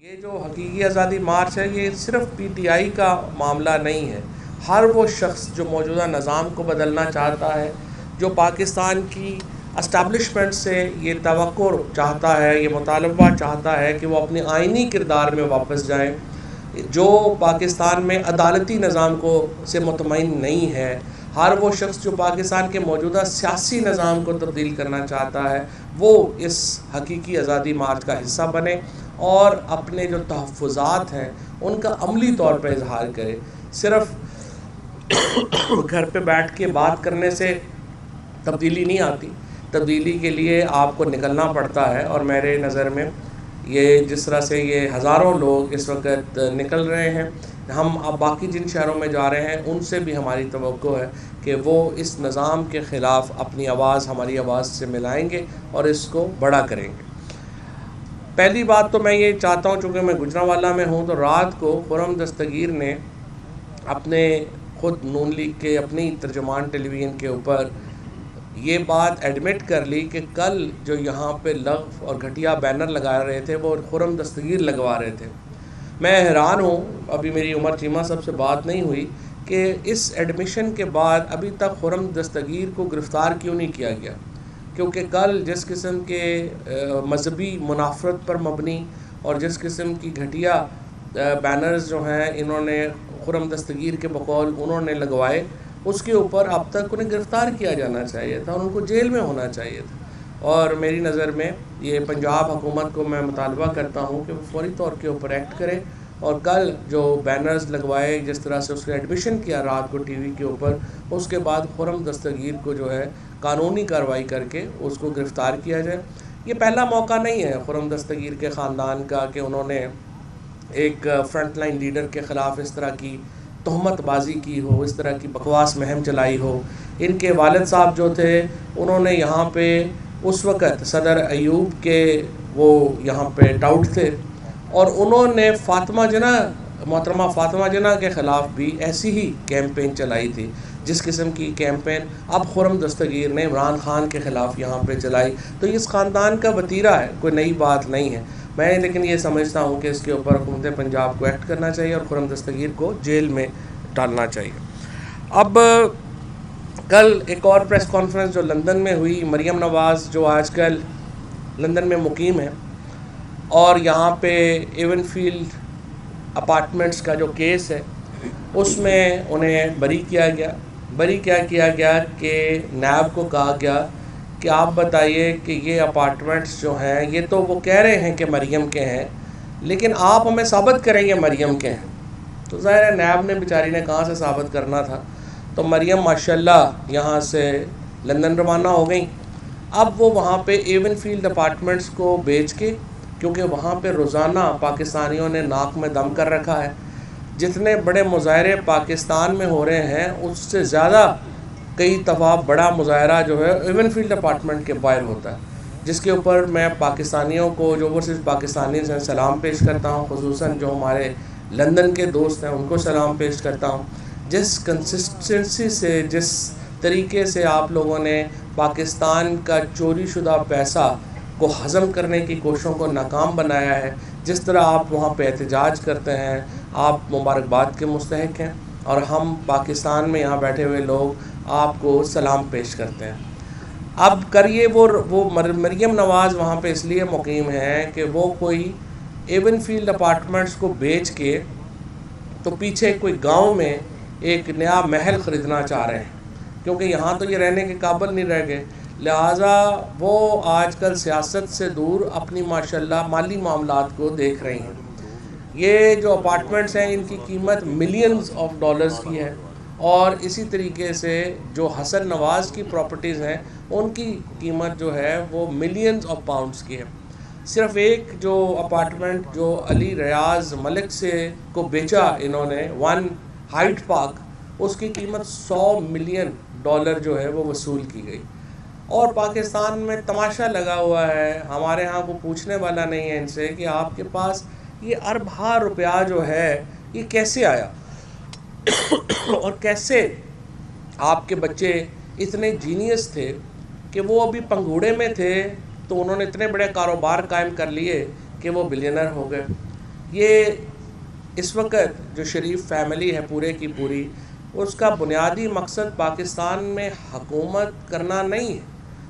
یہ جو حقیقی آزادی مارچ ہے یہ صرف پی ٹی آئی کا معاملہ نہیں ہے. ہر وہ شخص جو موجودہ نظام کو بدلنا چاہتا ہے، جو پاکستان کی اسٹیبلشمنٹ سے یہ توقع چاہتا ہے، یہ مطالبہ چاہتا ہے کہ وہ اپنے آئینی کردار میں واپس جائیں، جو پاکستان میں عدالتی نظام سے مطمئن نہیں ہے، ہر وہ شخص جو پاکستان کے موجودہ سیاسی نظام کو تبدیل کرنا چاہتا ہے، وہ اس حقیقی آزادی مارچ کا حصہ بنے اور اپنے جو تحفظات ہیں ان کا عملی طور پہ اظہار کرے. صرف گھر پہ بیٹھ کے بات کرنے سے تبدیلی نہیں آتی. تبدیلی کے لیے آپ کو نکلنا پڑتا ہے، اور میرے نظر میں یہ جس طرح سے یہ ہزاروں لوگ اس وقت نکل رہے ہیں، ہم اب باقی جن شہروں میں جا رہے ہیں ان سے بھی ہماری توقع ہے کہ وہ اس نظام کے خلاف اپنی آواز ہماری آواز سے ملائیں گے اور اس کو بڑا کریں گے. پہلی بات تو میں یہ چاہتا ہوں، چونکہ میں گجرانوالہ میں ہوں، تو رات کو خرم دستگیر نے اپنے خود نون لیگ کے اپنی ترجمان ٹیلی ویژن کے اوپر یہ بات ایڈمٹ کر لی کہ کل جو یہاں پہ لغو اور گھٹیا بینر لگا رہے تھے وہ خرم دستگیر لگوا رہے تھے. میں حیران ہوں، ابھی میری عمر چیمہ صاحب سے بات نہیں ہوئی کہ اس ایڈمیشن کے بعد ابھی تک خرم دستگیر کو گرفتار کیوں نہیں کیا گیا، کیونکہ کل جس قسم کے مذہبی منافرت پر مبنی اور جس قسم کی گھٹیا بینرز جو ہیں انہوں نے خرم دستگیر کے بقول انہوں نے لگوائے، اس کے اوپر اب تک انہیں گرفتار کیا جانا چاہیے تھا اور ان کو جیل میں ہونا چاہیے تھا. اور میری نظر میں یہ پنجاب حکومت کو میں مطالبہ کرتا ہوں کہ وہ فوری طور کے اوپر ایکٹ کرے اور کل جو بینرز لگوائے، جس طرح سے اس نے ایڈمیشن کیا رات کو ٹی وی کے اوپر، اس کے بعد خرم دستگیر کو جو ہے قانونی کارروائی کر کے اس کو گرفتار کیا جائے. یہ پہلا موقع نہیں ہے خرم دستگیر کے خاندان کا کہ انہوں نے ایک فرنٹ لائن لیڈر کے خلاف اس طرح کی تہمت بازی کی ہو، اس طرح کی بکواس مہم چلائی ہو. ان کے والد صاحب جو تھے انہوں نے یہاں پہ اس وقت صدر ایوب کے وہ یہاں پہ ٹاؤٹ تھے، اور انہوں نے محترمہ فاطمہ جناح کے خلاف بھی ایسی ہی کیمپین چلائی تھی، جس قسم کی کیمپین اب خرم دستگیر نے عمران خان کے خلاف یہاں پہ چلائی. تو اس خاندان کا وتیرہ ہے، کوئی نئی بات نہیں ہے. میں لیکن یہ سمجھتا ہوں کہ اس کے اوپر حکومت پنجاب کو ایکٹ کرنا چاہیے اور خرم دستگیر کو جیل میں ڈالنا چاہیے. اب کل ایک اور پریس کانفرنس جو لندن میں ہوئی، مریم نواز جو آج کل لندن میں مقیم ہے اور یہاں پہ ایون فیلڈ اپارٹمنٹس کا جو کیس ہے اس میں انہیں بری کیا گیا کہ نیب کو کہا گیا کہ آپ بتائیے کہ یہ اپارٹمنٹس جو ہیں یہ تو وہ کہہ رہے ہیں کہ مریم کے ہیں، لیکن آپ ہمیں ثابت کریں گے مریم کے ہیں. تو ظاہر ہے نیب نے بیچاری نے کہاں سے ثابت کرنا تھا. تو مریم ماشاءاللہ یہاں سے لندن روانہ ہو گئیں. اب وہ وہاں پہ ایون فیلڈ اپارٹمنٹس کو بیچ کے، کیونکہ وہاں پہ روزانہ پاکستانیوں نے ناک میں دم کر رکھا ہے، جتنے بڑے مظاہرے پاکستان میں ہو رہے ہیں اس سے زیادہ کئی دفعہ بڑا مظاہرہ جو ہے ایون فیلڈ اپارٹمنٹ کے باہر ہوتا ہے، جس کے اوپر میں پاکستانیوں کو جو وہ صرف پاکستانی سے سلام پیش کرتا ہوں، خصوصاً جو ہمارے لندن کے دوست ہیں ان کو سلام پیش کرتا ہوں. جس کنسسٹنسی سے، جس طریقے سے آپ لوگوں نے پاکستان کا چوری شدہ پیسہ کو ہضم کرنے کی کوششوں کو ناکام بنایا ہے، جس طرح آپ وہاں پہ احتجاج کرتے ہیں، آپ مبارکباد کے مستحق ہیں، اور ہم پاکستان میں یہاں بیٹھے ہوئے لوگ آپ کو سلام پیش کرتے ہیں. اب کریے وہ مریم نواز وہاں پہ اس لیے مقیم ہیں کہ وہ کوئی ایون فیلڈ اپارٹمنٹس کو بیچ کے تو پیچھے کوئی گاؤں میں ایک نیا محل خریدنا چاہ رہے ہیں، کیونکہ یہاں تو یہ رہنے کے قابل نہیں رہ گئے. لہٰذا وہ آج کل سیاست سے دور اپنی ماشاءاللہ مالی معاملات کو دیکھ رہی ہیں. یہ جو اپارٹمنٹس ہیں ان کی قیمت ملینز آف ڈالرز کی ہے، اور اسی طریقے سے جو حسن نواز کی پراپرٹیز ہیں ان کی قیمت جو ہے وہ ملینز آف پاؤنڈز کی ہے. صرف ایک جو اپارٹمنٹ جو علی ریاض ملک سے کو بیچا انہوں نے 1 ہائٹ پارک، اس کی قیمت $100 ملین جو ہے وہ وصول کی گئی. اور پاکستان میں تماشا لگا ہوا ہے، ہمارے ہاں کو پوچھنے والا نہیں ہے ان سے کہ آپ کے پاس یہ اربہ روپیہ جو ہے یہ کیسے آیا اور کیسے آپ کے بچے اتنے جینیس تھے کہ وہ ابھی پنگھوڑے میں تھے تو انہوں نے اتنے بڑے کاروبار قائم کر لیے کہ وہ بلینر ہو گئے. یہ اس وقت جو شریف فیملی ہے پورے کی پوری، اس کا بنیادی مقصد پاکستان میں حکومت کرنا نہیں ہے،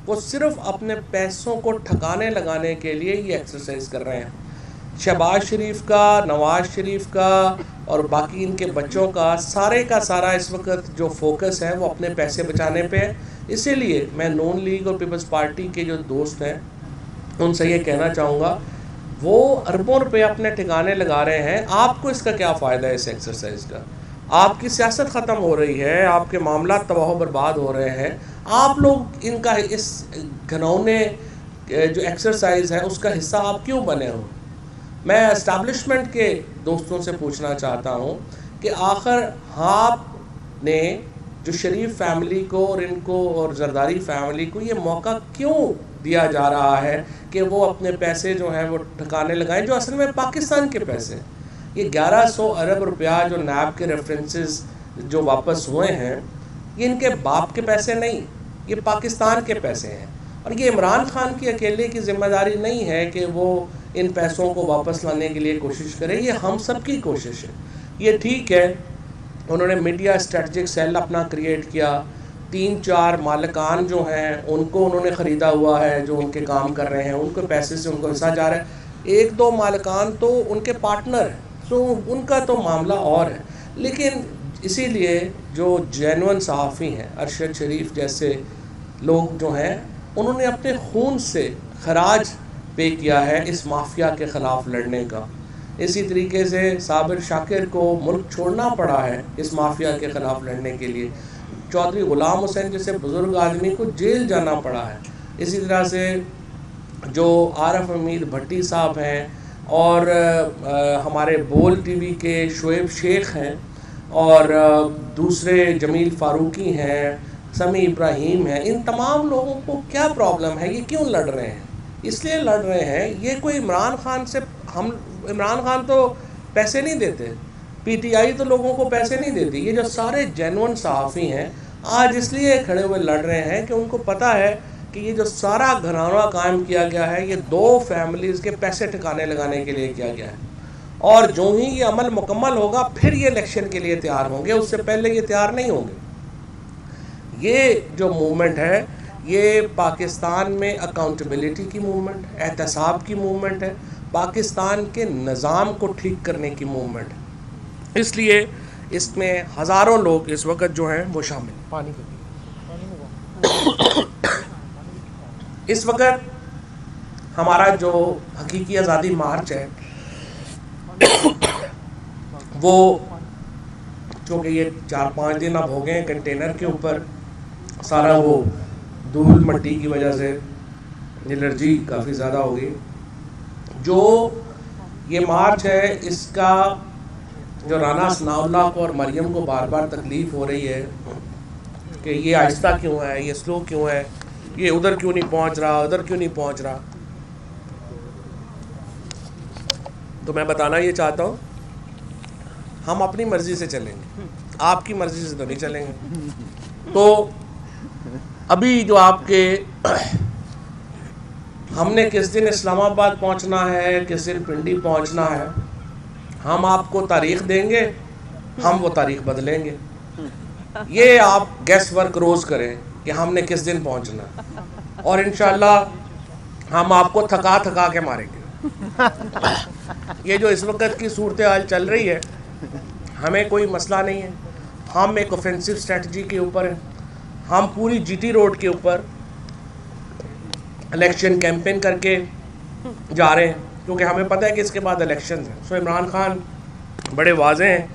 وہ صرف اپنے پیسوں کو ٹھکانے لگانے کے لیے یہ ایکسرسائز کر رہے ہیں۔ شہباز شریف کا، نواز شریف کا اور باقی ان کے بچوں کا سارا اس وقت جو فوکس ہے وہ اپنے پیسے بچانے پہ ہے۔ اسی لیے میں نون لیگ اور پیپلز پارٹی کے جو دوست ہیں ان سے یہ کہنا چاہوں گا، وہ اربوں روپے اپنے ٹھکانے لگا رہے ہیں، آپ کو اس کا کیا فائدہ ہے اس ایکسرسائز کا؟ آپ کی سیاست ختم ہو رہی ہے، آپ کے معاملات تباہ و برباد ہو رہے ہیں، آپ لوگ ان کا اس گھنونے جو ایکسرسائز ہے اس کا حصہ آپ کیوں بنے ہو؟ میں اسٹیبلشمنٹ کے دوستوں سے پوچھنا چاہتا ہوں کہ آخر آپ نے جو شریف فیملی کو اور ان کو اور زرداری فیملی کو یہ موقع کیوں دیا جا رہا ہے کہ وہ اپنے پیسے جو ہیں وہ ٹھکانے لگائیں، جو اصل میں پاکستان کے پیسے ہیں؟ یہ 1100 ارب روپیہ جو نیب کے ریفرنسز جو واپس ہوئے ہیں، یہ ان کے باپ کے پیسے نہیں، یہ پاکستان کے پیسے ہیں، اور یہ عمران خان کی اکیلے کی ذمہ داری نہیں ہے کہ وہ ان پیسوں کو واپس لانے کے لیے کوشش کرے، یہ ہم سب کی کوشش ہے۔ یہ ٹھیک ہے انہوں نے میڈیا اسٹریٹجک سیل اپنا کریٹ کیا، 3-4 مالکان جو ہیں ان کو انہوں نے خریدا ہوا ہے جو ان کے کام کر رہے ہیں، ان کے پیسے سے ان کو حصہ جا رہا ہے، 1-2 مالکان تو ان کے پارٹنر ہیں، تو ان کا تو معاملہ اور ہے۔ لیکن اسی لیے جو جینون صحافی ہیں، ارشد شریف جیسے لوگ جو ہیں، انہوں نے اپنے خون سے خراج پے کیا ہے اس مافیا کے خلاف لڑنے کا۔ اسی طریقے سے صابر شاکر کو ملک چھوڑنا پڑا ہے اس مافیا کے خلاف لڑنے کے لیے، چودھری غلام حسین جیسے بزرگ آدمی کو جیل جانا پڑا ہے، اسی طرح سے جو عارف حمید بھٹی صاحب ہیں اور ہمارے بول ٹی وی کے شعیب شیخ ہیں اور دوسرے جمیل فاروقی ہیں، سمیع ابراہیم ہیں، ان تمام لوگوں کو کیا پرابلم ہے؟ یہ کیوں لڑ رہے ہیں؟ اس لیے لڑ رہے ہیں، یہ کوئی عمران خان سے عمران خان تو پیسے نہیں دیتے، پی ٹی آئی تو لوگوں کو پیسے نہیں دیتی، یہ جو سارے جینون صحافی ہیں آج اس لیے کھڑے ہوئے لڑ رہے ہیں کہ ان کو پتہ ہے کہ یہ جو سارا گھرانہ قائم کیا گیا ہے یہ 2 فیملیز کے پیسے ٹھکانے لگانے کے لیے کیا گیا ہے، اور جو ہی یہ عمل مکمل ہوگا پھر یہ الیکشن کے لیے تیار ہوں گے، اس سے پہلے یہ تیار نہیں ہوں گے۔ یہ جو موومنٹ ہے یہ پاکستان میں اکاؤنٹیبلٹی کی موومنٹ ہے، احتساب کی موومنٹ ہے، پاکستان کے نظام کو ٹھیک کرنے کی موومنٹ ہے، اس لیے اس میں ہزاروں لوگ اس وقت جو ہیں وہ شامل ہیں۔ پانی اس وقت ہمارا جو حقیقی آزادی مارچ ہے وہ چونکہ یہ 4-5 دن اب ہو گئے ہیں کنٹینر کے اوپر، سارا وہ دھول مٹی کی وجہ سے الرجی کافی زیادہ ہو گئی۔ جو یہ مارچ ہے اس کا جو رانا ثناء اللہ کو اور مریم کو بار بار تکلیف ہو رہی ہے کہ یہ آہستہ کیوں ہے، یہ سلو کیوں ہے، یہ ادھر کیوں نہیں پہنچ رہا، ادھر کیوں نہیں پہنچ رہا، تو میں بتانا یہ چاہتا ہوں ہم اپنی مرضی سے چلیں گے، آپ کی مرضی سے تو نہیں چلیں گے۔ تو ابھی جو آپ کے ہم نے کس دن اسلام آباد پہنچنا ہے، کس دن پنڈی پہنچنا ہے، ہم آپ کو تاریخ دیں گے، ہم وہ تاریخ بدلیں گے۔ یہ آپ گیس ورک روز کریں کہ ہم نے کس دن پہنچنا ہے، اور انشاءاللہ ہم آپ کو تھکا کے ماریں گے۔ یہ جو اس وقت کی صورتحال چل رہی ہے ہمیں کوئی مسئلہ نہیں ہے، ہم ایک اوفینسو اسٹریٹجی کے اوپر ہیں، ہم پوری جی ٹی روڈ کے اوپر الیکشن کیمپین کر کے جا رہے ہیں، کیونکہ ہمیں پتہ ہے کہ اس کے بعد الیکشنز ہیں۔ سو عمران خان بڑے واضح ہیں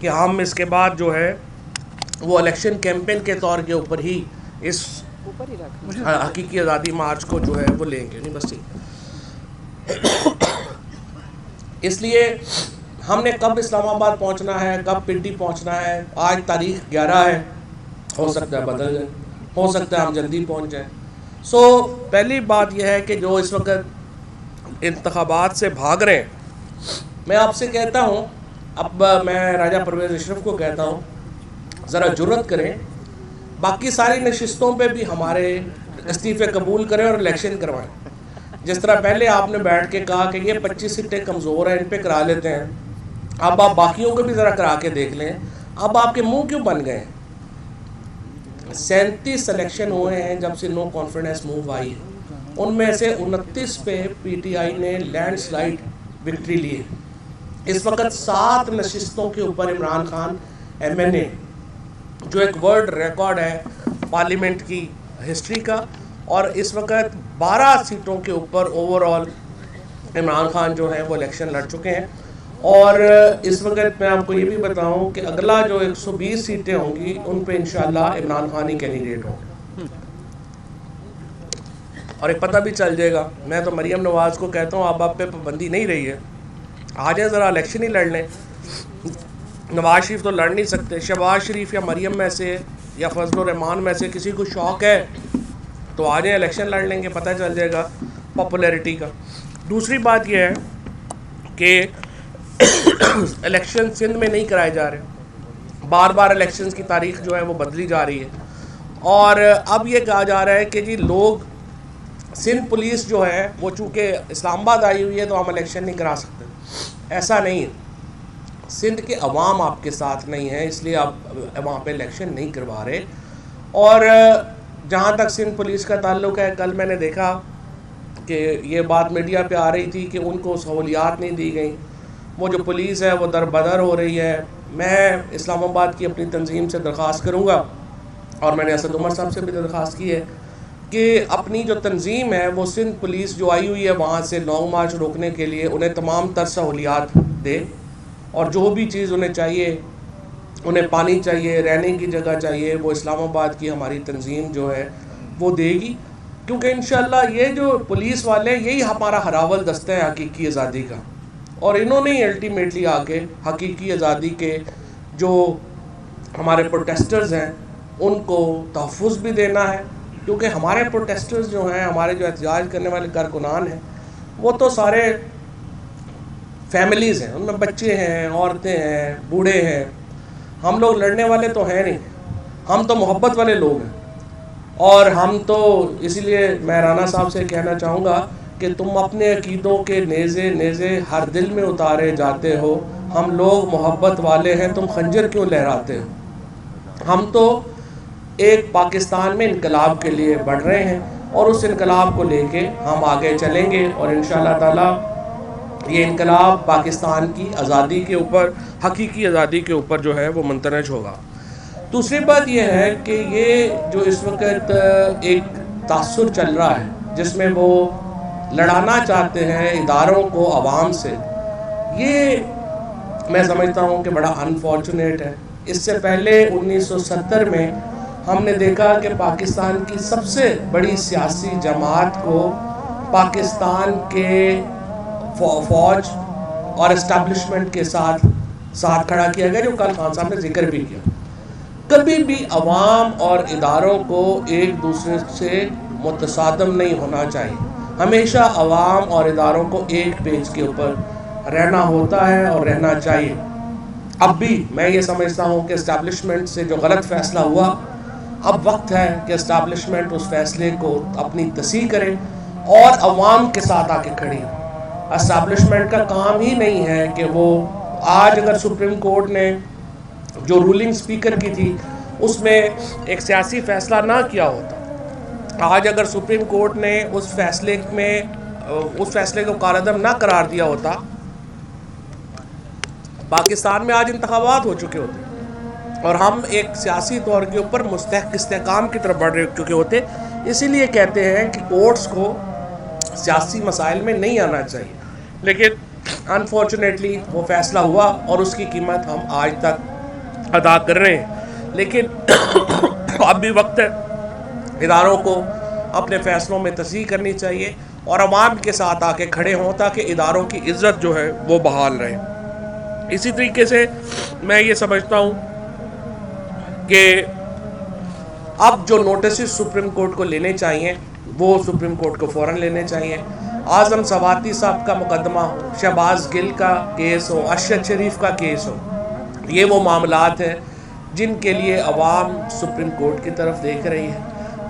کہ ہم اس کے بعد جو ہے وہ الیکشن کیمپین کے طور کے اوپر ہی اس حقیقی آزادی مارچ کو جو ہے وہ لیں گے، نہیں بس اس لیے ہم نے کب اسلام آباد پہنچنا ہے، کب پنڈی پہنچنا ہے، آج تاریخ 11 ہے، ہو سکتا ہے بدل جائے، ہو سکتا ہے ہم جلدی پہنچ جائیں۔ سو پہلی بات یہ ہے کہ جو اس وقت انتخابات سے بھاگ رہے ہیں، میں آپ سے کہتا ہوں، اب میں راجہ پرویز اشرف کو کہتا ہوں ذرا جرأت کریں، باقی ساری نشستوں پہ بھی ہمارے استعفے قبول کریں اور الیکشن کروائیں۔ جس طرح پہلے آپ نے بیٹھ کے کہا کہ یہ 25 سیٹیں کمزور ہیں، ان پہ کرا لیتے ہیں، اب آپ باقیوں کو بھی ذرا کرا کے دیکھ لیں، اب آپ کے منہ کیوں بن گئے ہیں؟ 37 سلیکشن ہوئے ہیں جب سے نو کانفیڈنس موو آئی ہے، ان میں سے 29 پہ پی ٹی آئی نے لینڈ سلائیڈ وکٹری لی ہے۔ اس وقت 7 نشستوں کے اوپر عمران خان ایم این اے، جو ایک ورلڈ ریکارڈ ہے پارلیمنٹ کی ہسٹری کا، اور اس وقت 12 سیٹوں کے اوپر اوور آل عمران خان جو ہیں وہ الیکشن لڑ چکے ہیں۔ اور اس وقت میں آپ کو یہ بھی بتاؤں کہ اگلا جو 120 سیٹیں ہوں گی ان پہ انشاءاللہ عمران خان ہی کینڈیڈیٹ ہوں گے، اور ایک پتہ بھی چل جائے گا۔ میں تو مریم نواز کو کہتا ہوں اب آپ پہ پابندی نہیں رہی ہے، آ جائیں ذرا الیکشن ہی لڑ لیں۔ نواز شریف تو لڑ نہیں سکتے، شہباز شریف یا مریم میں سے یا فضل الرحمان میں سے کسی کو شوق ہے تو آ جائیں الیکشن لڑ لیں گے، پتہ چل جائے گا پاپولیرٹی کا۔ دوسری بات یہ ہے کہ الیکشن سندھ میں نہیں کرائے جا رہے، بار بار الیکشنز کی تاریخ جو ہے وہ بدلی جا رہی ہے، اور اب یہ کہا جا رہا ہے کہ جی لوگ سندھ پولیس جو ہے وہ چونکہ اسلام آباد آئی ہوئی ہے تو ہم الیکشن نہیں کرا سکتے۔ ایسا نہیں ہے، سندھ کے عوام آپ کے ساتھ نہیں ہیں، اس لیے آپ وہاں پہ الیکشن نہیں کروا رہے۔ اور جہاں تک سندھ پولیس کا تعلق ہے، کل میں نے دیکھا کہ یہ بات میڈیا پہ آ رہی تھی کہ ان کو سہولیات نہیں دی گئیں، وہ جو پولیس ہے وہ در بدر ہو رہی ہے۔ میں اسلام آباد کی اپنی تنظیم سے درخواست کروں گا، اور میں نے اسد عمر صاحب سے بھی درخواست کی ہے کہ اپنی جو تنظیم ہے وہ سندھ پولیس جو آئی ہوئی ہے وہاں سے لانگ مارچ روکنے کے لیے انہیں تمام تر سہولیات دے، اور جو بھی چیز انہیں چاہیے، انہیں پانی چاہیے، رہنے کی جگہ چاہیے، وہ اسلام آباد کی ہماری تنظیم جو ہے وہ دے گی، کیونکہ انشاءاللہ یہ جو پولیس والے ہیں یہی ہمارا ہراول دستہ ہے حقیقی آزادی کا، اور انہوں نے ہی الٹیمیٹلی آ کے حقیقی آزادی کے جو ہمارے پروٹیسٹرز ہیں ان کو تحفظ بھی دینا ہے، کیونکہ ہمارے پروٹیسٹرز جو ہیں، ہمارے جو احتجاج کرنے والے کارکنان ہیں، وہ تو سارے فیملیز ہیں، ان میں بچے ہیں، عورتیں ہیں، بوڑھے ہیں، ہم لوگ لڑنے والے تو ہیں نہیں، ہم تو محبت والے لوگ ہیں۔ اور ہم تو اسی لیے میں رانا صاحب سے کہنا چاہوں گا کہ تم اپنے عقیدوں کے نیزے نیزے ہر دل میں اتارے جاتے ہو، ہم لوگ محبت والے ہیں، تم خنجر کیوں لہراتے ہو؟ ہم تو ایک پاکستان میں انقلاب کے لیے بڑھ رہے ہیں، اور اس انقلاب کو لے کے ہم آگے چلیں گے، اور انشاءاللہ تعالی یہ انقلاب پاکستان کی آزادی کے اوپر، حقیقی آزادی کے اوپر جو ہے وہ منترج ہوگا۔ دوسری بات یہ ہے کہ یہ جو اس وقت ایک تاثر چل رہا ہے جس میں وہ لڑانا چاہتے ہیں اداروں کو عوام سے، یہ میں سمجھتا ہوں کہ بڑا انفارچونیٹ ہے۔ اس سے پہلے 1970 میں ہم نے دیکھا کہ پاکستان کی سب سے بڑی سیاسی جماعت کو پاکستان کے فوج اور اسٹیبلشمنٹ کے ساتھ کھڑا کیا گیا، جو کل خان صاحب نے ذکر بھی کیا۔ کبھی بھی عوام اور اداروں کو ایک دوسرے سے متصادم نہیں ہونا چاہیے، ہمیشہ عوام اور اداروں کو ایک پیج کے اوپر رہنا ہوتا ہے اور رہنا چاہیے۔ اب بھی میں یہ سمجھتا ہوں کہ اسٹیبلشمنٹ سے جو غلط فیصلہ ہوا، اب وقت ہے کہ اسٹیبلشمنٹ اس فیصلے کو اپنی تصحیح کرے اور عوام کے ساتھ آ کے کھڑی ہو۔ اسٹیبلشمنٹ کا کام ہی نہیں ہے کہ وہ آج اگر سپریم کورٹ نے جو رولنگ سپیکر کی تھی اس میں ایک سیاسی فیصلہ نہ کیا ہوتا، آج اگر سپریم کورٹ نے اس فیصلے کو کالعدم نہ قرار دیا ہوتا، پاکستان میں آج انتخابات ہو چکے ہوتے اور ہم ایک سیاسی طور کے اوپر مستحق استحکام کی طرف بڑھ رہے چکے ہوتے۔ اسی لیے کہتے ہیں کہ کورٹس کو سیاسی مسائل میں نہیں آنا چاہیے، لیکن انفارچونیٹلی وہ فیصلہ ہوا اور اس کی قیمت ہم آج تک ادا کر رہے ہیں۔ لیکن اب بھی وقت ہے، اداروں کو اپنے فیصلوں میں تصحیح کرنی چاہیے اور عوام کے ساتھ آ کے کھڑے ہوں تاکہ اداروں کی عزت جو ہے وہ بحال رہے۔ اسی طریقے سے میں یہ سمجھتا ہوں کہ اب جو نوٹسز سپریم کورٹ کو لینے چاہیے وہ سپریم کورٹ کو فوراً لینے چاہیے۔ اعظم سواتی صاحب کا مقدمہ ہو، شہباز گل کا کیس ہو، ارشد شریف کا کیس ہو، یہ وہ معاملات ہیں جن کے لیے عوام سپریم کورٹ کی طرف دیکھ رہی ہے،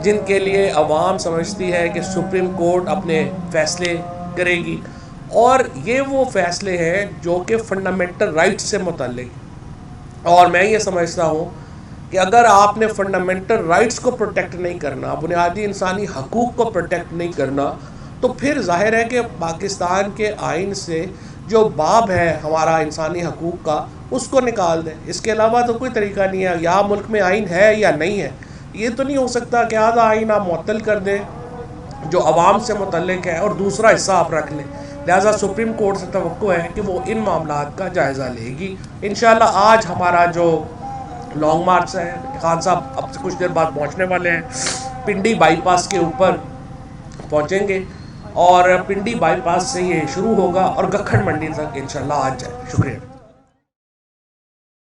جن کے لیے عوام سمجھتی ہے کہ سپریم کورٹ اپنے فیصلے کرے گی، اور یہ وہ فیصلے ہیں جو کہ فنڈامنٹل رائٹس سے متعلق، اور میں یہ سمجھتا ہوں کہ اگر آپ نے فنڈامنٹل رائٹس کو پروٹیکٹ نہیں کرنا، بنیادی انسانی حقوق کو پروٹیکٹ نہیں کرنا، تو پھر ظاہر ہے کہ پاکستان کے آئین سے جو باب ہے ہمارا انسانی حقوق کا، اس کو نکال دیں۔ اس کے علاوہ تو کوئی طریقہ نہیں ہے، یا ملک میں آئین ہے یا نہیں ہے۔ یہ تو نہیں ہو سکتا کہ آدھا آئین آپ معطل کر دیں جو عوام سے متعلق ہے اور دوسرا حصہ آپ رکھ لیں۔ لہٰذا سپریم کورٹ سے توقع ہے کہ وہ ان معاملات کا جائزہ لے گی۔ انشاءاللہ آج ہمارا جو لانگ مارچ ہے، خان صاحب اب سے کچھ دیر بعد پہنچنے والے ہیں، پنڈی بائی پاس کے اوپر پہنچیں گے، اور پنڈی بائی پاس سے یہ شروع ہوگا اور گکھڑ منڈی تک انشاءاللہ آج جائے۔ شکریہ۔